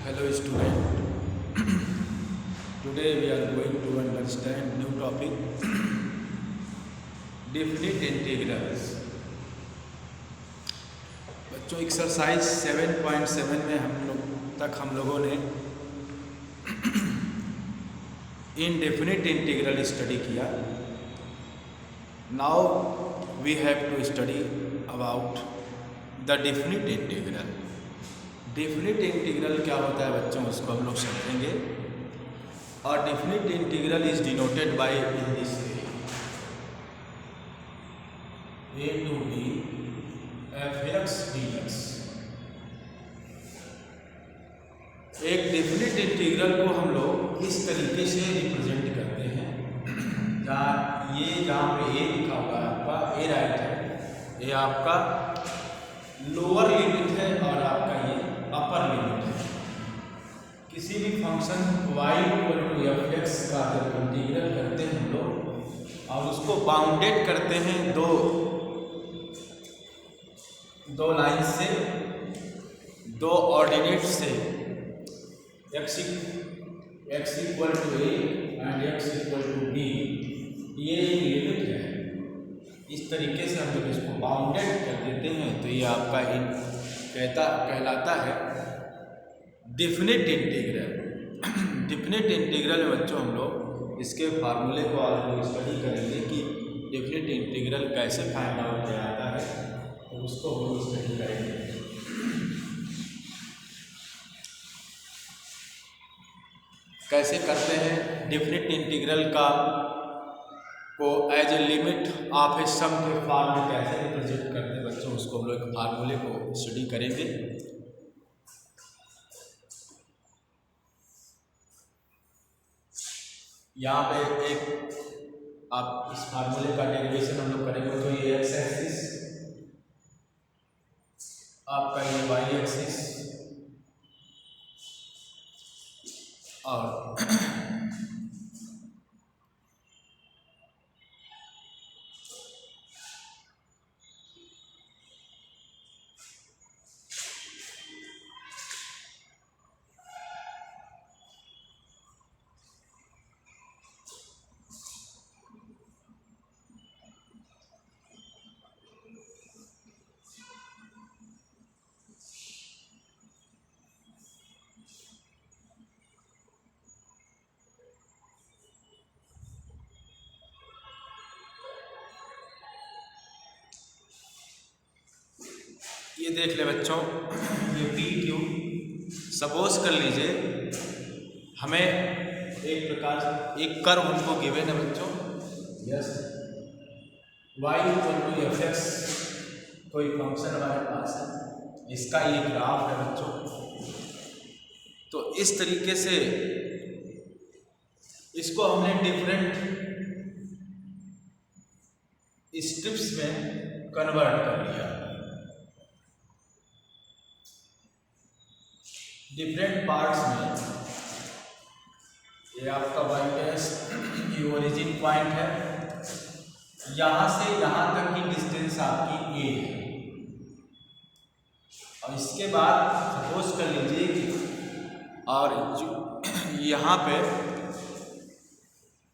Hello student. Today we are going to understand new topic definite integrals. बच्चों exercise 7.7 में हम लोगों ने इनडेफिनिट इंटीग्रल स्टडी किया. Now we have to study about the definite integral. Definite integral क्या होता है बच्चों, उसको हम लोग समझेंगे. और definite integral is denoted by in this a to b f(x) dx. एक डेफिनिट इंटीग्रल को हम लोग इस तरीके से रिप्रेजेंट करते हैं. जहाँ पे a लिखा होगा आपका a राइट है, ये आपका लोअर लिमिट है और आपका ये अपर लिमिट है. किसी भी फंक्शन y = f(x) का जब इंटीग्रल करते हैं हम लोग और उसको बाउंडेड करते हैं दो लाइन से, दो ऑर्डिनेट से, x = a and x = b, ये लिमिट है. इस तरीके से हम जब इसको बाउंडेड कर देते हैं तो ये आपका कहलाता है डेफिनिट इंटीग्रल. डेफिनिट इंटीग्रल में बच्चों हम लोग इसके फार्मूले को आज लोग स्टडी करेंगे कि डेफिनिट इंटीग्रल कैसे फाइंड आउट किया जाता है, तो उसको हम लोग स्टडी करेंगे. कैसे करते हैं डेफिनिट इंटीग्रल को एज ए लिमिट ऑफ ए सम के फॉर्म में कैसे रिप्रेजेंट करते हैं बच्चों, उसको हम लोग फार्मूले को स्टडी करेंगे. यहाँ पे एक आप इस फार्मूले का डेरिवेशन हम लोग करेंगे तो ये x एक्सिस, आपका ये y एक्सिस और ये देख ले बच्चों, ये पी क्यू. सपोज कर लीजिए हमें एक प्रकार एक कर्व हमको गिवन है बच्चों. यस, y = f(x) कोई फंक्शन हमारे पास है, इसका ये ग्राफ है बच्चों. तो इस तरीके से इसको हमने डिफरेंट स्ट्रिप्स में कन्वर्ट कर लिया. डिफरेंट पार्ट्स में ये आपका y डैश ये ओरिजिन पॉइंट है, यहाँ से यहाँ तक की डिस्टेंस आपकी a है. और इसके बाद सपोज कर लीजिए कि और यहाँ पे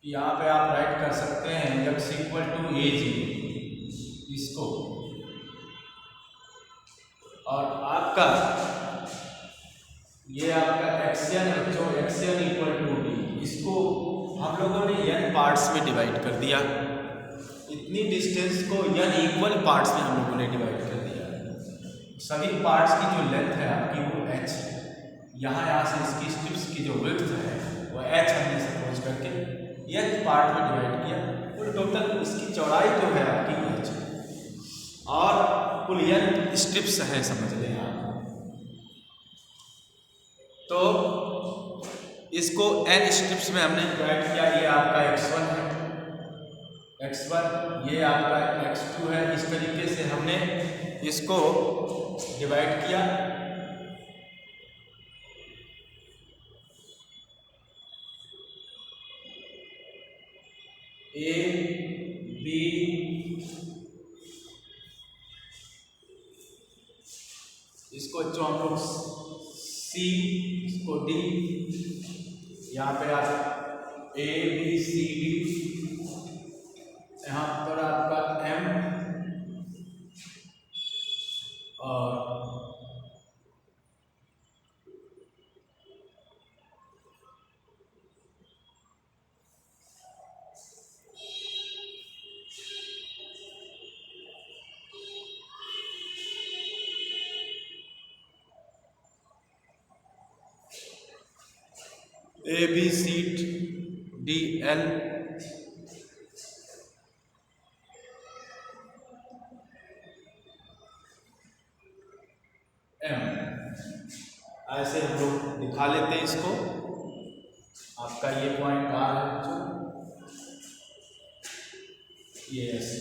आप राइट कर सकते हैं x = a0 इसको, और आपका ये आपका एक्शन बच्चों एक्शन = d. इसको हम लोगों ने n पार्ट्स में डिवाइड कर दिया. इतनी डिस्टेंस को n इक्वल पार्ट्स में हम लोगों ने डिवाइड कर दिया. सभी पार्ट्स की जो लेंथ है आपकी वो h है. यहाँ से इसकी स्ट्रिप्स की जो विड्थ है वो h हमने सपोज करके n पार्ट में डिवाइड किया. तो टोटल इसकी चौड़ाई जो है आपकी h है और कुल n स्ट्रिप्स हैं, समझ लें आप. तो इसको n स्ट्रिप्स में हमने डिवाइड किया. ये आपका x1 है, x1 ये आपका x2 है. इस तरीके से हमने इसको डिवाइड किया. a b इसको जो हम लोग सी, इसको डी, यहाँ पे आप ए बी सी डी, यहाँ पर आपका एम और A B C D L M, ऐसे हम लोग दिखा लेते हैं इसको। आपका ये पॉइंट आर है बच्चों, ये ऐसे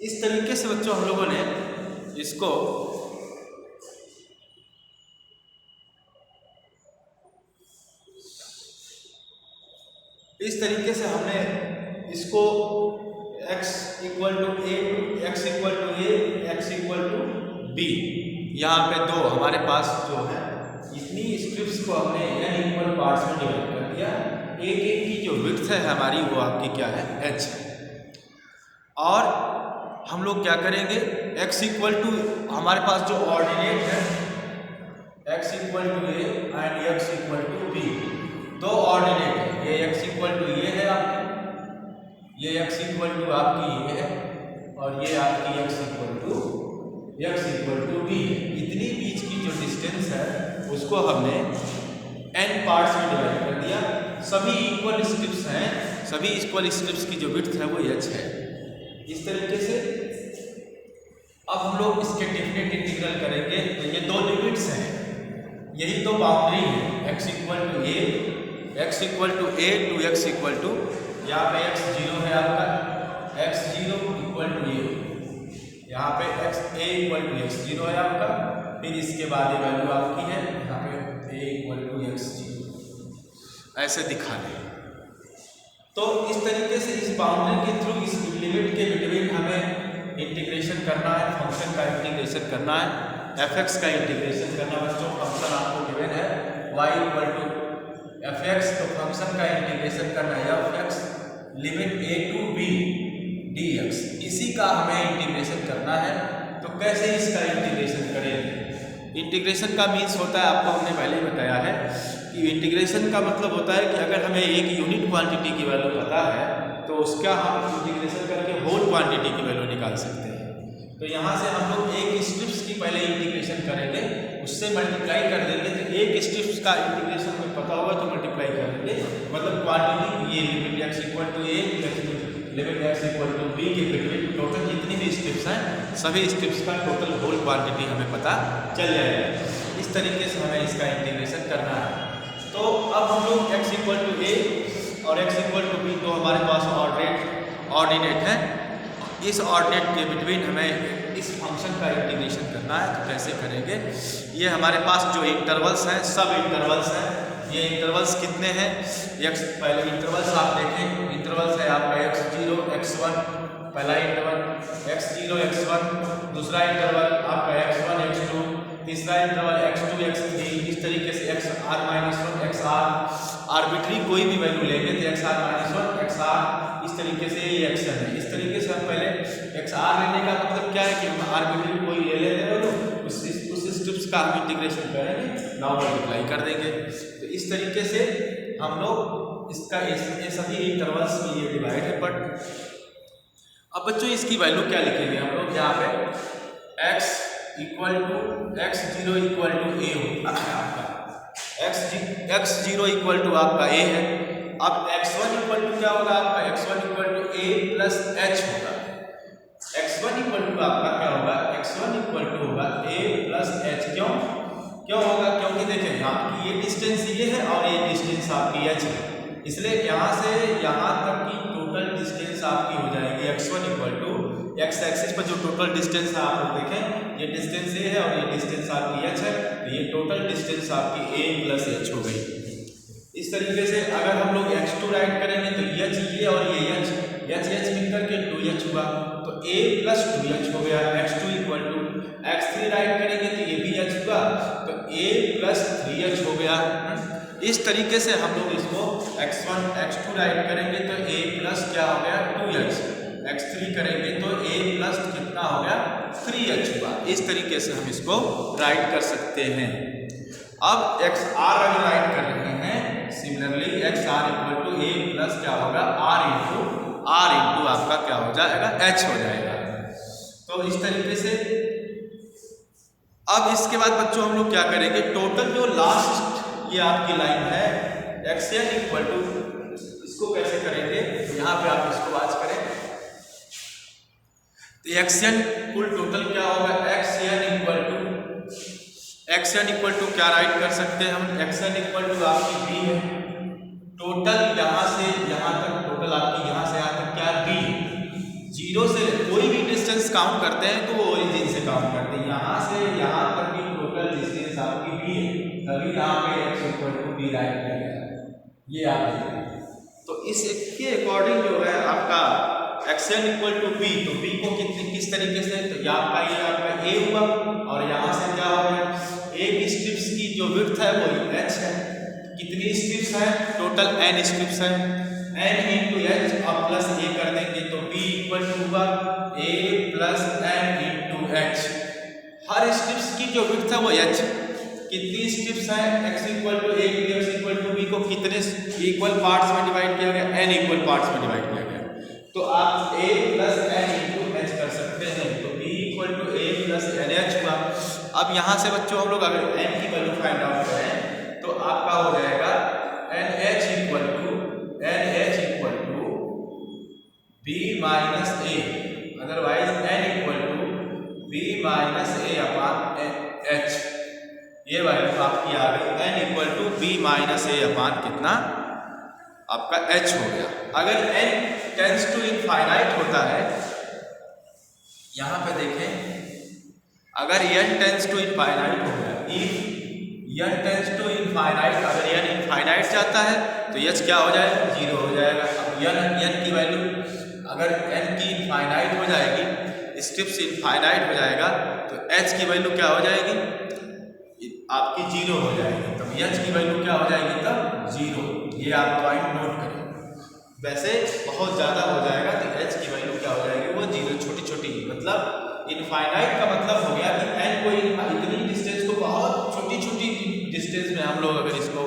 इस तरीके से बच्चों हम लोगों ने इसको इस तरीके से हमने इसको x equal to a, x equal to a, x equal to b, यहाँ पे दो हमारे पास जो है इतनी स्ट्रिप्स को हमने n इक्वल पार्ट्स में डिवाइड कर दिया। एक एक की जो विड्थ है हमारी वो आपकी क्या है, h है। और हम लोग क्या करेंगे, x इक्वल टू हमारे पास जो ऑर्डिनेट है x equal to a and x equal to b, दो ऑर्डिनेट है, ये x इक्वल टू ये है आपकी, ये x इक्वल टू आपकी ये है, और ये आपकी x इक्वल टू बी है। इतनी बीच की जो डिस्टेंस है उसको हमने n पार्ट्स में डिवाइड कर दिया। सभी इक्वल स्ट्रिप्स हैं, सभी इक्वल स्ट्रिप्स की जो विड्थ है वो h है। इस तरीके से अब हम लोग इसके डेफिनेट इंटीग्रल करेंगे। तो ये दो लिमिट्स हैं, यही तो बाउंड्री है, x equal to a, x equal to a to x equal to, यहाँ पे x 0 है आपका, x 0 इक्वल टू ए, यहाँ पे x a equal to x 0 है आपका, फिर इसके बाद ये वैल्यू आपकी है यहाँ पे a इक्वल टू x 0, ऐसे दिखा दें। तो इस तरीके से इस बाउंड्री के थ्रू इस लिमिट के बिटवीन हमें इंटीग्रेशन करना है, फंक्शन का इंटीग्रेशन करना है, fx का इंटीग्रेशन करना है। बच्चों फंक्शन आपको गिवन है y इक्वल टू fx, तो फंक्शन का इंटीग्रेशन करना है fx limit a to b dx, इसी का हमें इंटीग्रेशन करना है। तो कैसे इसका इंटीग्रेशन करेंगे? इंटीग्रेशन का मीन्स होता है, आपको हमने पहले ही बताया है कि इंटीग्रेशन का मतलब होता है कि अगर हमें एक यूनिट क्वांटिटी की वैल्यू पता है तो उसका हम इंटीग्रेशन करके होल क्वांटिटी की वैल्यू निकाल सकते हैं। तो यहाँ से हम लोग एक स्ट्रिप्स की पहले इंटीग्रेशन करेंगे, उससे मल्टीप्लाई कर देंगे, तो एक स्ट्रिप्स का इंटीग्रेशन में पता होगा तो मल्टीप्लाई कर देंगे, मतलब क्वांटिटी ये limit x equal to a, limit x equal to b के बिटवीन टोटल जितनी भी स्ट्रिप्स हैं सभी स्ट्रिप्स का टोटल होल क्वांटिटी हमें पता चल जाएगा। इस तरीके से हमें इसका इंटीग्रेशन करना है। तो अब हम लोग x इक्वल टू ए और x इक्वल टू बी तो हमारे पास ऑर्डिनेट है, इस ऑर्डिनेट के बिटवीन हमें इस फंक्शन का इंटीग्रेशन करना है। तो कैसे करेंगे? ये हमारे पास जो इंटरवल्स हैं सब इंटरवल्स हैं। ये इंटरवल्स कितने हैं? x, पहले इंटरवल्स आप देखें, इंटरवल्स है आपका x0 x1, पहला इंटरवल x0 x1, दूसरा इंटरवल आपका x1 x2, तीसरा इंटरवल x2 x3, इस तरीके से xr-1 xr, आर्बिट्री कोई भी वैल्यू लेंगे तो xr-1 xr, इस तरीके से ये एक्शन है। इस तरीके से हम पहले xr लेने का मतलब क्या है कि हम आर्बिट्री कोई ले लेते हैं तो उस स्ट्रिप्स का हम इंटीग्रेशन करेंगे, नाउ मल्टीप्लाई कर देंगे। तो इस तरीके से हम लोग इसका ये सभी इंटरवल्स में ये डिवाइड है। बट अब बच्चों इसकी वैल्यू क्या लिखेंगे हम लोग? यहाँ पे x equal to x0 equal to a होता है आपका, x0 इक्वल टू आपका a है। अब x1 इक्वल टू क्या होगा आपका? x1 equal to a plus h होगा। x1 इक्वल टू आपका क्या होगा? x1 इक्वल टू होगा a प्लस h। क्यों होगा? क्योंकि देखें आपकी ये डिस्टेंस ये है और ये डिस्टेंस आपकी h है, इसलिए यहाँ से यहाँ तक की टोटल डिस्टेंस आपकी हो जाएगी x1 equal to x axis पर जो टोटल डिस्टेंस है आप लोग देखें, ये डिस्टेंस a है और ये डिस्टेंस आपकी h है, तो ये टोटल डिस्टेंस आपकी a प्लस h हो गई। इस तरीके से अगर हम लोग x2 राइट करेंगे तो h ये और ये h मिलकर के 2h हुआ, तो a प्लस 2h हो गया। x2 equal to x3 right करेंगे तो ये भी h हुआ, तो a प्लस 3 इस तरीके से हम लोग इसको x1 x2 राइट करेंगे तो a प्लस क्या हो गया 2x, x3 करेंगे तो a प्लस कितना हो गया 3h हुआ। इस तरीके से हम इसको राइट कर सकते हैं। अब xr अगर राइट कर रहे हैं similarly xr equal to a plus क्या होगा r इंटू आपका क्या हो जाएगा h हो जाएगा। तो इस तरीके से अब इसके बाद बच्चों हम लोग क्या करेंगे, टोटल जो लास्ट ये आपकी लाइन है xn इक्वल टू, इसको कैसे करेंगे यहाँ पे आप इसको वाच करें तो xn कुल टोटल क्या होगा xn इक्वल टू क्या राइट कर सकते हैं हम, xn इक्वल टू आपकी b है, टोटल यहाँ से यहाँ तक, टोटल आपकी यहाँ से यहाँ तक क्या b, जीरो से कोई भी डिस्टेंस काउंट करते हैं तो वो ओरिजिन से काउंट करते हैं, यहाँ से यहाँ तक की टोटल डिस्टेंस आपकी b है, तभी यहाँ पे x equal to b right किया गया। ये आप देखें तो इसके अकॉर्डिंग जो है आपका xn इक्वल टू b, तो b को किस तरीके से, तो ये आपका a हुआ और यहाँ से क्या हो गया, एक स्ट्रिप्स की जो विड्थ है वो h है, कितनी स्ट्रिप्स है टोटल n स्ट्रिप्स है, n इंटू h और प्लस a कर देंगे तो b इक्वल टू हुआ a plus n into h। Her strips की जो विड्थ है वो h, कितनी स्ट्रिप्स है x equal to a x equal to b को कितने इक्वल पार्ट्स में डिवाइड किया गया, n इक्वल पार्ट्स में डिवाइड किया गया, तो आप a plus n into h कर सकते हैं, तो b equal to a plus n h हुआ। अब यहाँ से बच्चों हम लोग अगर n की वैल्यू फाइंड आउट करें तो आपका हो जाएगा nh equal to b minus a, otherwise n equal to b minus a upon h, ये वैल्यू आपकी आ गई n equal to b minus a upon कितना आपका h हो गया। अगर n टेंस टू इनफाइनाइट होता है, यहाँ पे देखें अगर n टेंस टू इनफाइनाइट हो गया, if n tends to infinite, अगर n इनफाइनाइट जाता है तो h क्या हो जाएगा 0 हो जाएगा। अब n की वैल्यू अगर n की इनफाइनाइट हो जाएगी, स्ट्रिप्स इनफाइनाइट हो जाएगा तो h की वैल्यू क्या हो जाएगी आपकी 0 हो जाएगी, तब h की वैल्यू क्या हो जाएगी तब 0। ये आप पॉइंट नोट करें, वैसे बहुत ज़्यादा हो जाएगा तो h की वैल्यू क्या हो जाएगी वो 0, छोटी छोटी, मतलब इनफाइनाइट का मतलब हो गया कि n को इतनी डिस्टेंस को बहुत छोटी छोटी डिस्टेंस में हम लोग अगर इसको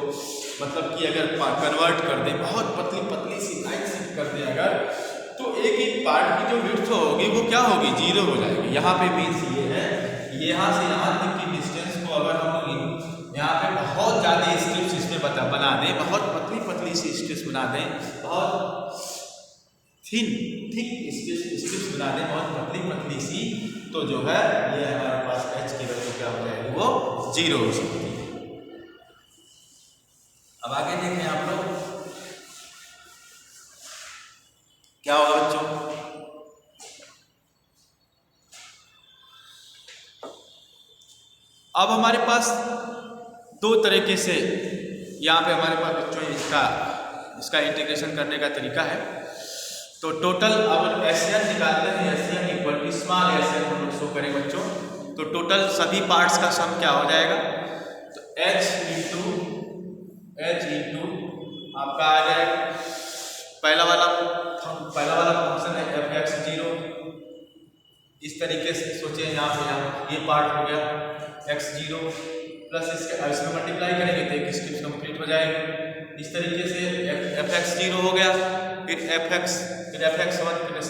मतलब कि अगर कन्वर्ट कर दें, बहुत पतली पतली सी लाइन शिफ्ट कर दें अगर, तो एक एक पार्ट की जो विड्थ होगी वो क्या होगी 0 हो जाएगी। यहाँ पे मीन्स ये है, यहाँ से यहाँ तक की डिस्टेंस को अगर हम लोग यहाँ पे बहुत ज़्यादा स्ट्रिप्स इसमें बना दें, बहुत पतली पतली सी स्ट्रिप्स बना दें, बहुत थिक स्ट्रिप्स बना दें, बहुत पतली पतली सी, तो जो है ये हमारे पास h की वैल्यू क्या हो जाएगी वो 0 हो सकती है। अब आगे देखें आप लोग क्या होगा बच्चों, अब हमारे पास दो तरीके से यहाँ पे हमारे पास बच्चों इसका इंटीग्रेशन करने का तरीका है। तो टोटल अब एसएन निकालते हैं, SN equal to small SN हम लोग शो करें बच्चों, तो टोटल सभी पार्ट्स का सम क्या हो जाएगा, तो h इंटू आपका आ जाएगा पहला वाला फंक्शन है fx0, इस तरीके से सोचिए, यहाँ पे ये पार्ट हो गया x0 प्लस इसमें मल्टीप्लाई करेंगे तो एक स्ट्रिप कंप्लीट हो जाएगी। इस तरीके से fx0 हो गया, फिर fx1, फिर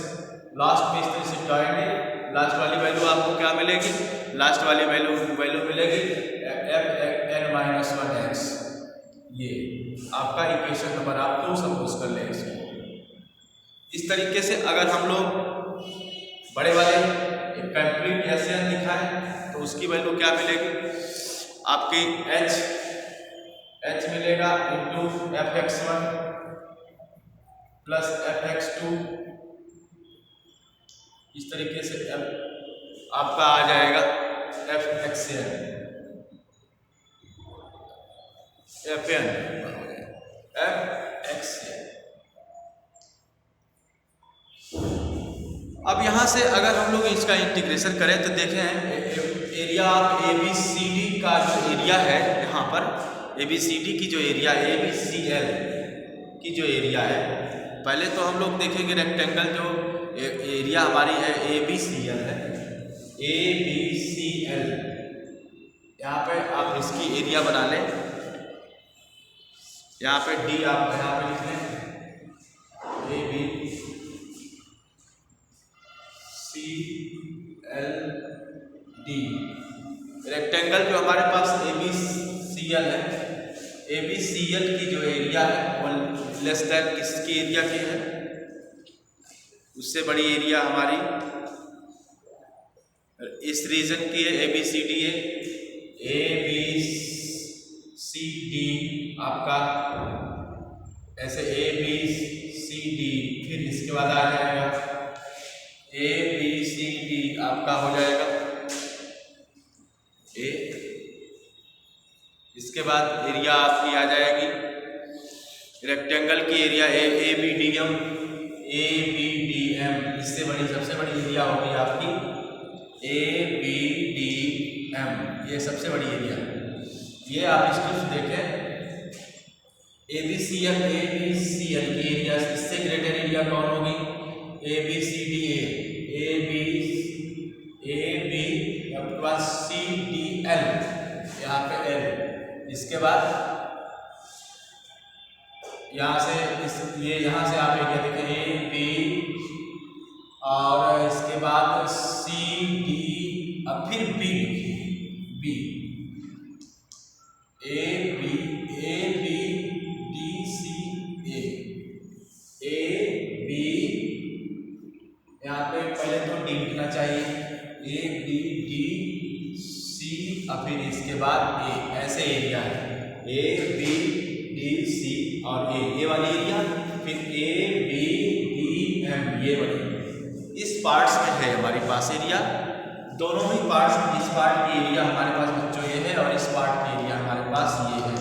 लास्ट में इस तरह से जाएंगे, लास्ट वाली वैल्यू आपको क्या मिलेगी, लास्ट वाली वैल्यू मिलेगी fn-1x। ये आपका इक्वेशन नंबर आप 2 सपोज कर लें इसको। इस तरीके से अगर हम लोग बड़े वाले कंप्लीट एसएन दिखाएं तो उसकी वैल्यू क्या मिलेगी आपकी h मिलेगा इंटू fx1 प्लस fx2, इस तरीके से आपका आ जाएगा fxn अब यहाँ से अगर हम लोग इसका इंटीग्रेशन करें तो देखें एरिया ऑफ ABCD का जो एरिया है यहाँ पर ABCD की जो एरिया ABCL की जो एरिया है, पहले तो हम लोग देखेंगे रेक्टेंगल जो एरिया हमारी है ABCL है, ABCL। यहाँ पे आप इसकी एरिया बना लें, यहाँ पे D आप यहाँ पे लिख लें, ABCLD। रेक्टेंगल जो हमारे पास ABCL है, ABCL की जो एरिया है वो लेस देन किसकी एरिया की है, उससे बड़ी एरिया हमारी इस रीजन की है ABCD है। ABCD आपका ऐसे ABCD, फिर इसके बाद आ जाएगा ABCD आपका हो जाएगा A, इसके बाद एरिया आपकी आ जाएगी रेक्टेंगल की एरिया ABDM, इससे बड़ी सबसे बड़ी एरिया होगी आपकी ABDM, ये सबसे बड़ी एरिया है। ये आप स्टेप्स देखें, ABCL की एरिया इससे ग्रेटर एरिया कौन होगी, ABCDA, आपके पास CDL, यहाँ पे L, इसके बाद यहाँ से ये यहाँ से आप एरिया देखें AB, और इसके बाद CD, अब फिर B, AB, यहाँ पे पहले तो D लिखना चाहिए, ABDC, और फिर इसके बाद A, ऐसे एरिया है ABDC और A वाली एरिया, फिर ABDM ये वाली, इस पार्ट्स में है हमारे पास एरिया, दोनों ही पार्ट्स, इस पार्ट की एरिया हमारे पास बच्चों ये है और इस पार्ट की एरिया हमारे पास ये है।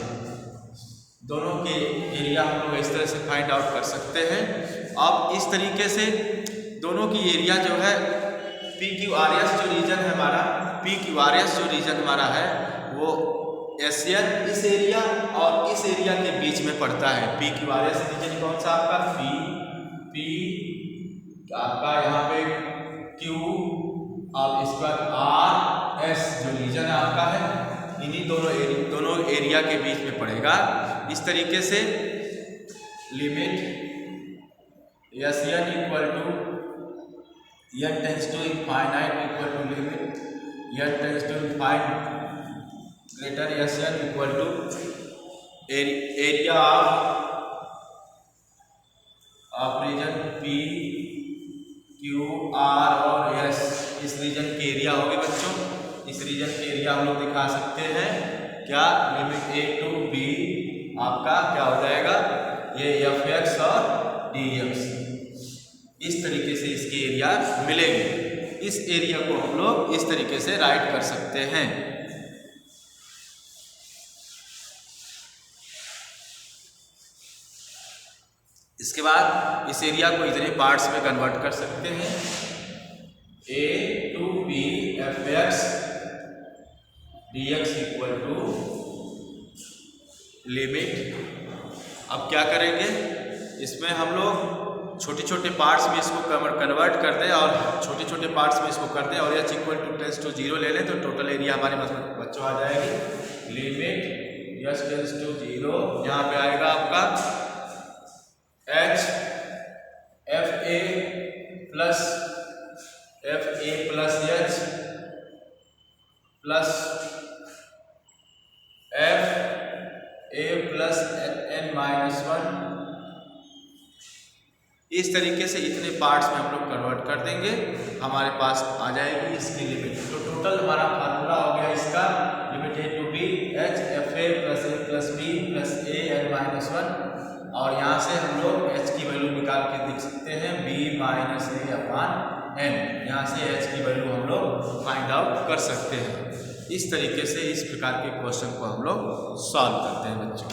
दोनों के एरिया हम लोग इस तरह से फाइंड आउट कर सकते हैं। अब इस तरीके से दोनों की एरिया जो है PQRS जो रीजन है हमारा, PQRS जो रीजन हमारा है वो एशियन इस एरिया और इस एरिया के बीच में पड़ता है। PQRS रीजन कौन सा आपका P आपका यहाँ पे Q और इसके बाद RS जो रीजन है आपका है, इन्हीं दोनों एरिया के बीच में पड़ेगा। इस तरीके से limit SN equal to n tends to infinite equal to limit n tends to infinite greater SN equal to area of region P Q R और S, इस रीजन की एरिया होगी बच्चों। इस रीजन की एरिया हम लोग दिखा सकते हैं क्या, लिमिट A टू B आपका क्या हो जाएगा, ये FX और DX, इस तरीके से इसकी एरिया मिलेगी। इस एरिया को हम लोग इस तरीके से राइट कर सकते हैं। इसके बाद इस एरिया को इतने पार्ट्स में कन्वर्ट कर सकते हैं, A to B FX DX equal to limit. अब क्या करेंगे, इसमें हम लोग छोटे छोटे पार्ट्स में इसको कन्वर्ट कर दें और छोटे छोटे पार्ट्स में इसको कर दें और H equal to tends to 0 ले लें तो टोटल एरिया हमारे पास बच्चों आ जाएगी। लिमिट H टेंस टू 0, यहाँ पे आएगा आपका H FA plus H plus FA plus N-1, इस तरीके से इतने पार्ट्स में हम लोग कन्वर्ट कर देंगे, हमारे पास आ जाएगी इसकी लिमिट। तो टोटल हमारा फार्मूला हो गया इसका, limit A to B H FA plus A plus B plus A N-1, और यहाँ से हम लोग H की वैल्यू निकाल के देख सकते हैं B minus A upon N, यहाँ से H की वैल्यू हम लोग फाइंड आउट कर सकते हैं। इस तरीके से इस प्रकार के क्वेश्चन को हम लोग सॉल्व करते हैं बच्चों।